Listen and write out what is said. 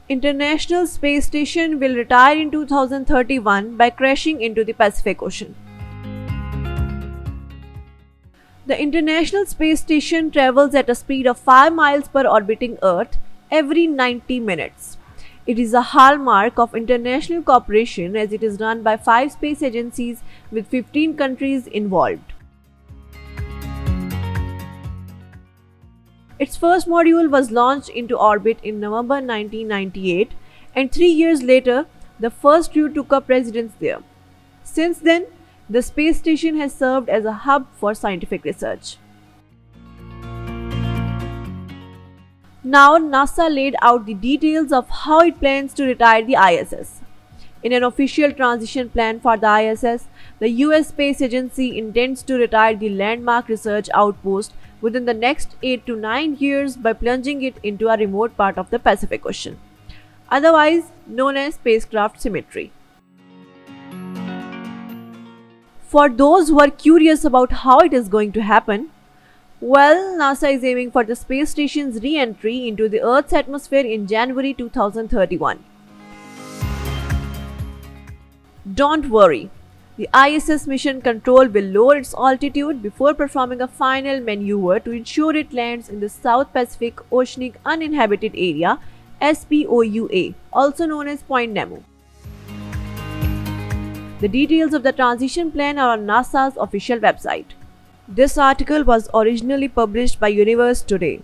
International Space Station will retire in 2031 by crashing into the Pacific Ocean. The International Space Station travels at a speed of 5 miles per orbiting Earth every 90 minutes. It is a hallmark of international cooperation as it is run by 5 space agencies with 15 countries involved. Its first module was launched into orbit in November 1998, and 3 years later, the first crew took up residence there. Since then, the space station has served as a hub for scientific research. Now, NASA laid out the details of how it plans to retire the ISS. In an official transition plan for the ISS, the US Space Agency intends to retire the landmark research outpost within the next 8 to 9 years by plunging it into a remote part of the Pacific Ocean, otherwise known as spacecraft symmetry. For those who are curious about how it is going to happen, well, NASA is aiming for the space station's re-entry into the Earth's atmosphere in January 2031. Don't worry, the ISS mission control will lower its altitude before performing a final maneuver to ensure it lands in the South Pacific Oceanic Uninhabited Area (SPOUA), also known as Point Nemo. The details of the transition plan are on NASA's official website. This article was originally published by Universe Today.